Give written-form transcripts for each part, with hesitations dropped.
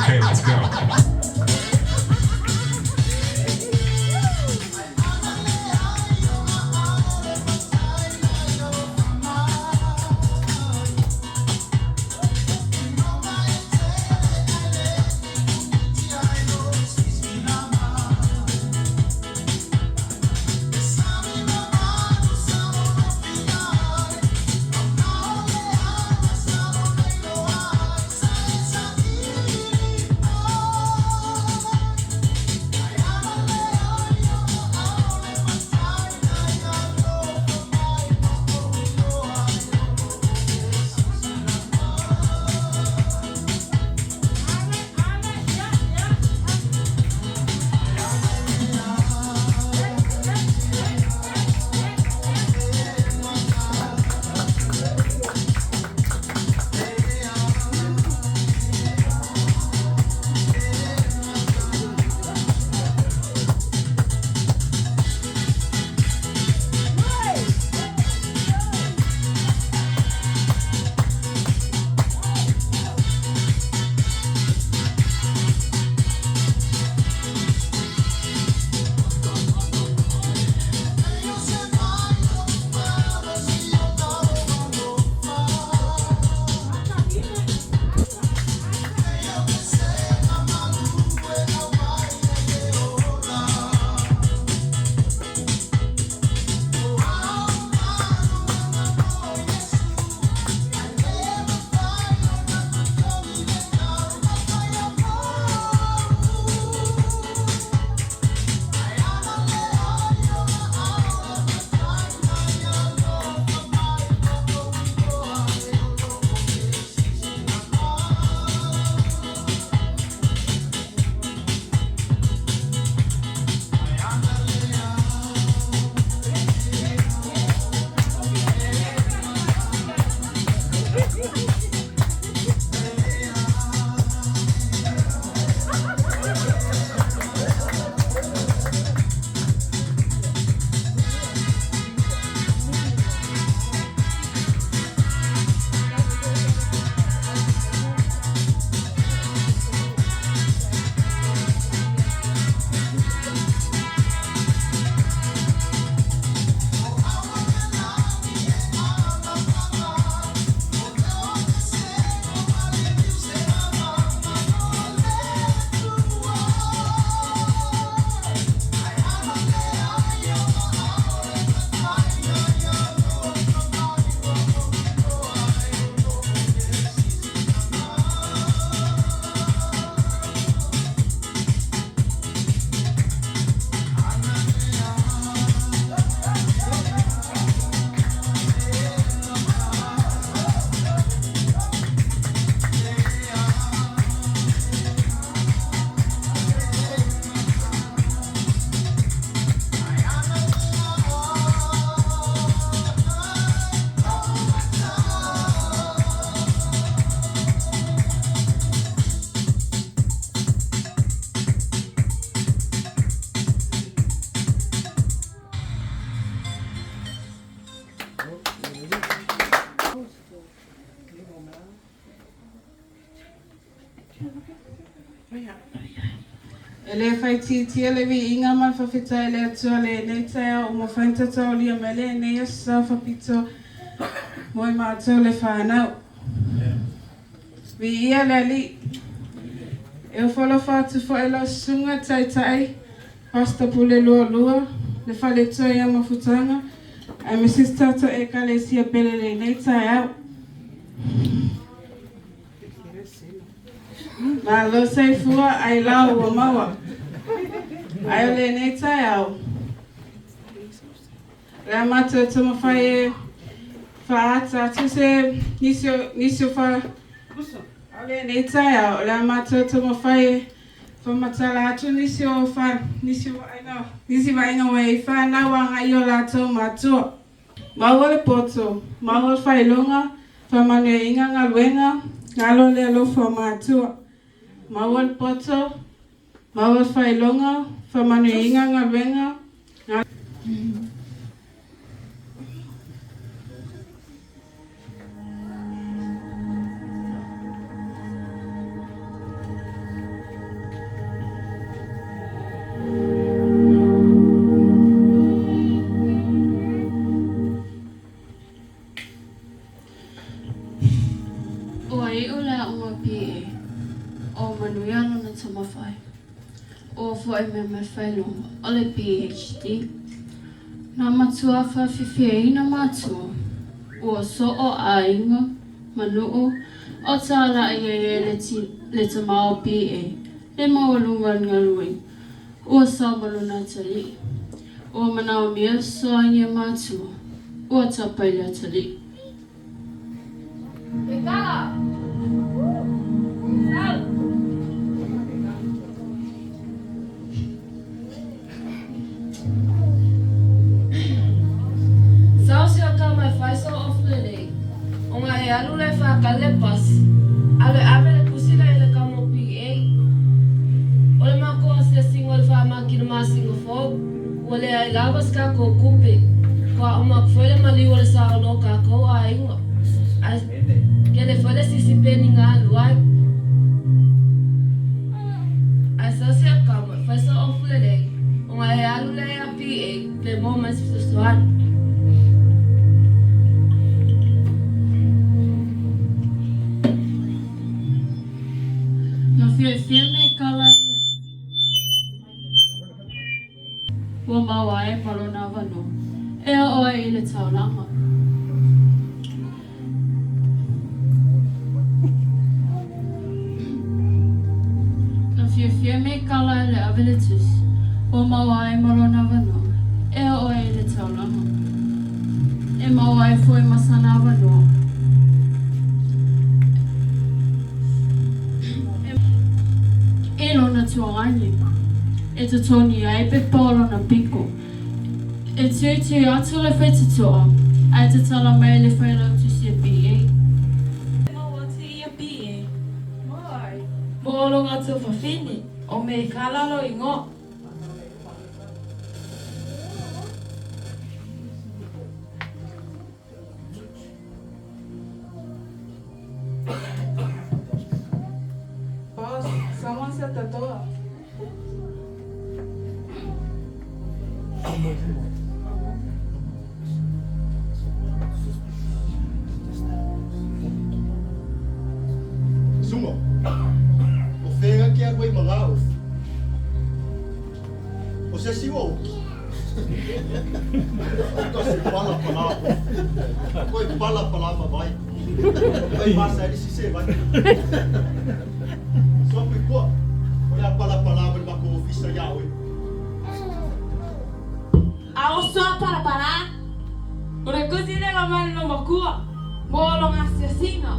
Okay, let's go. Ele fai titi ele vi inga man fa fita ele atua le nei taia o mo fainta tau lia mele nei asa fa pito moi mātou le whanau. Vi ia le ali. E o whala whātu wha e la sunga tai tai pasta pule lua lua le whale toa ia mawhutanga ai Mrs. Tata e kale sia pele le nei tai au. Ma lo sei fua ai lau o maua. Ai le nei tai au. Rea mata tuma whai e whaata tu se nisio wha ale nei tai au. Rea mata tuma whai e whamatala atu nisio wainga wei whanau anga i o lato matua. Maua le poto, maua whailonga, whamane inga ngā luenga, ngalo le alofa matua. Maua le poto, maua whailonga, whamane inga ngā luenga, ole PhD. Na matua whawhiwhia na matua. Ua so o ainga, manuu, o tāla i le tamao PA. Le mawalunga ngalui. Ua sa maluna tali. Ua manawa mia so ainga matua. Ua tapaila tali. Ekala! Sal! Faiso of lele. Onga e alu le whakale pas. Ale ame le kusila e le kamo PA. Ole mako ase singo le whamaki na masingo fo. Ole ai lawas ka ko kupe. Kwa umak fwele mali ole sa ono ka ko a ingo. Kele fwele sisi peni nga luai. Ai sasi a kamo. Faiso of lele. Onga e alu le a PA. Le mo mas fitusuan. Firme kala ua maua e palona wano e oe i le taulanga. Na firme kala le aveletus ua maua e palona wano e oe i le taulanga. E maua e foi masana wano. Lona tuangani. E te toni ai pe polo na piko. E tui atu le whetatoa. Ai te tala mai le whaila tu si a PA. Maua te i a PA. Mai. Polo ngatu whawhini. O me kalalo i ngō. Someone set the door. Sumo. O whenga ki a koe mangau. O se siwo. O se pala palapa. Koe pala palapa vai. Koe masa eri si se vai. Sopi kua. Olha pala palapa ni mako ofisa yawe. Ao soa para. Ore kusine ka mani no makua. Molo ngasi singa.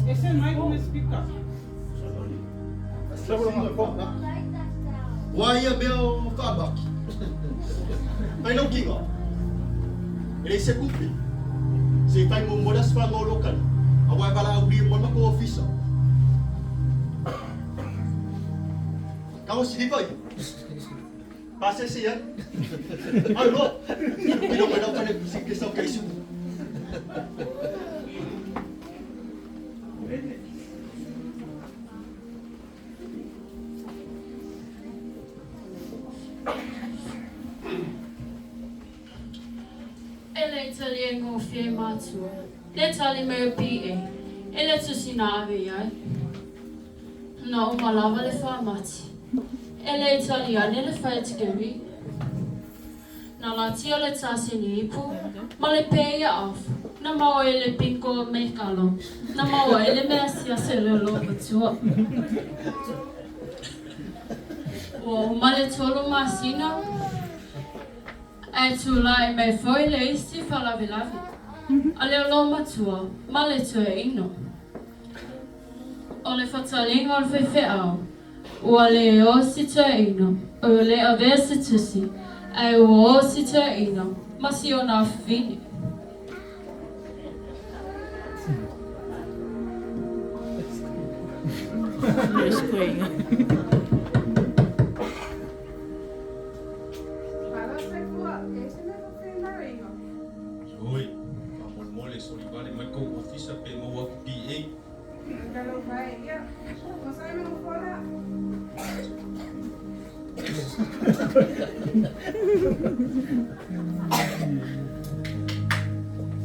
Esse é mais um speaker. Wai a meu whabaki. Ai não kinga. Ele se kupi. Se fai mo modas fa ngo local. Awai kala uri mo mako ofisa. Kau sini vai. Passa esse ano. Ai não. Não vai dar para se questão que isso. Ele tali e ngofie mātua. Le tali me pi e. Ele tusina ave iai. Na o malawa le whamati. Ele tali ane le whaetikeri. Na la tia le tasi ni ipu. Ma le peia afu. Na maua e le pinko me kalo. Na maua e le mea sia se le lo patua. O ma le tolu masina. Ai tula e me foi le isi falavilavi. A le alo matua, ma le tue ino. O le whatalinga o le whewhe au. Ua le o si tue ino. O le avea si tusi. Ai ua o si tue ino. Ma si o nā whini. Oi, amor mole, soli vale, mas com o ofício pe mo wa PA. Kalau baik ya, masa yang mau pola.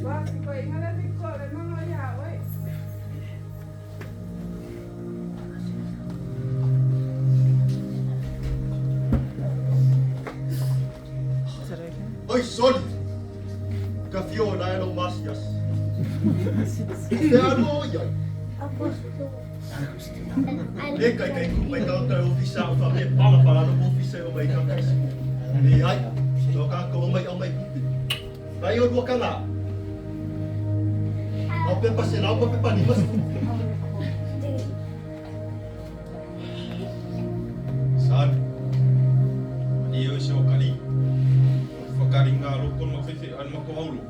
Wah, si kau ingat lagi kau memang mau ya, woi. Oi, soli. Kafio na elo masias. Te ano ya. Eka kai ku mai ka ka ofisa fa me pala no ofisa o mai ka ka. Ni ai. No ka ko mai o mai. Vai o dua kana. O pe pa se na o pe pa ni mas. San. Ni o se o kali. Fakaringa lo kon ma fe an ma ko aulo.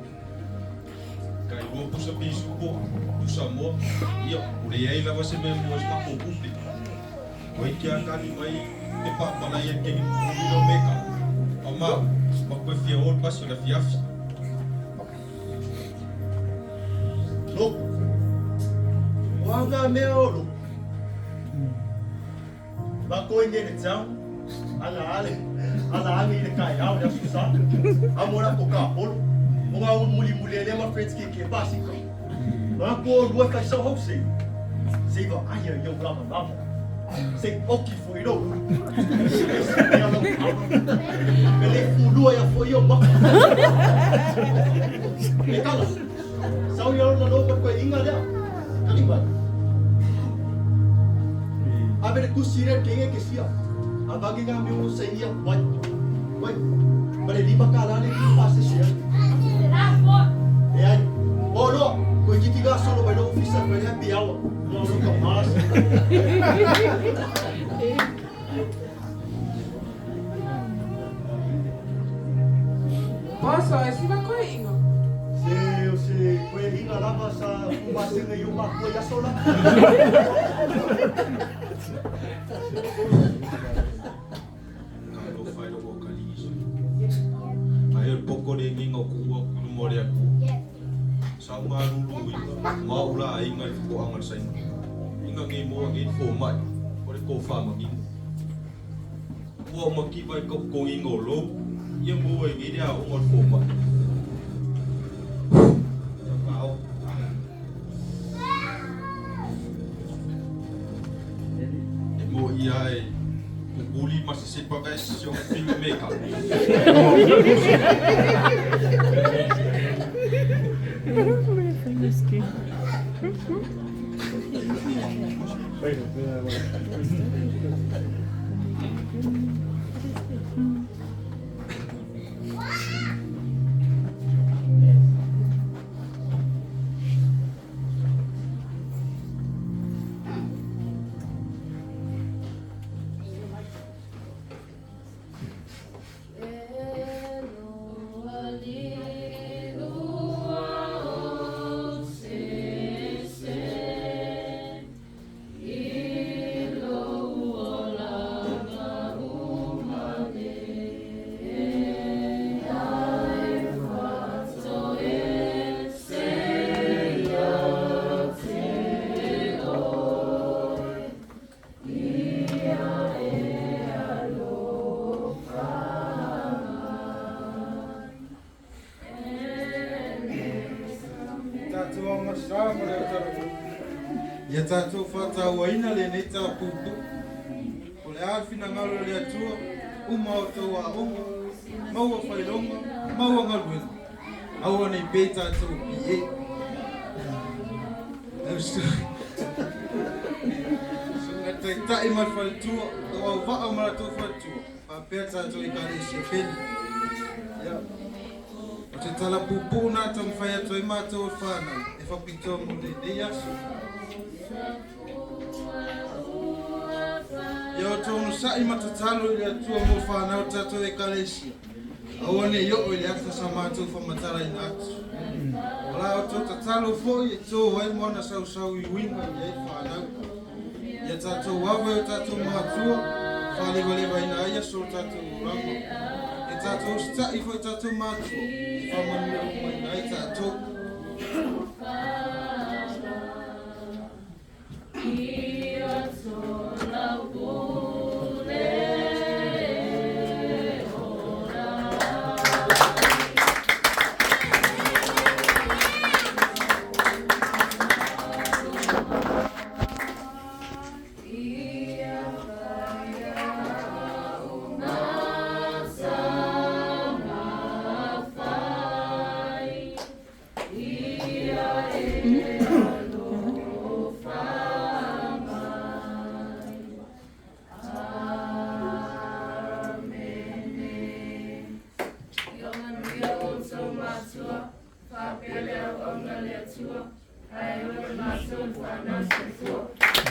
Kai go pusa pisu ko pusa mo ia ure ai lava se me mo es ma ko puti. Oi kia kani mai te pa pala ia ke ni no meka. Ama ma ko fia ol paso na fiafi. Lo. Wanga me olo. Ba ko nge de tsang. Ala ale le kai au da susa. Amora ko ka polo. Mga muli ele ma friends ke básico. Ma ko lua ka sa hose. Se va ai eu blá. Se oki foi no. Ele fulu ya foi eu ma. E kala. Sa yo na no ko inga dia. Kali ba. Abe ku sire ke sia. Abagi nga mi sa iya. Wai. Bale lima kala ni pase sia. Ayan. Oh, no. Kung kitiga solo by the officer, may happy hour. No, ka mas. Posso, esse vai correndo. Se kuya lava sa base ng iyong kuya sola. Kalau file ko kaliso. Ayo poko de ngingo kuwa kumore aku. Sa marulu maula ingal ko angal sa inyo. Inga ngimo ang info mai. Ore ko fa magin. Ko makibay ko kung ingolo. Yang mo ay gidi ako mo fo mai. Mo iai uli masih sebagai seorang filmmaker. tātou angasa mo le tātou. Ia tātou whātauaina le nei tā pupu. O le āwhina ngalo le atua, uma o tau a onga, maua whailonga, maua ngaluina. Aua nei pē tātou pi e. Sunga tai mai whalitua, o au waka maratou whalitua. Pēr tātou I kare isi peni. O te tala pupu nā tam whai atu I mātou whānau, e whapitoa mo le nei asu. Ia o tōnu sai matatalo I atua mo whānau tātou e kare isi. Aua ne yo I le ata sa mātou whamatara I nātu. O la o tō tatalo fōi e tō wai moana sau I winga I ei whānau. Ia tātou wawe o tātou mātua, whalewa ina aia so tātou rama. E tātou stai fo tātou mātua. Whamanua mai nai tātou. I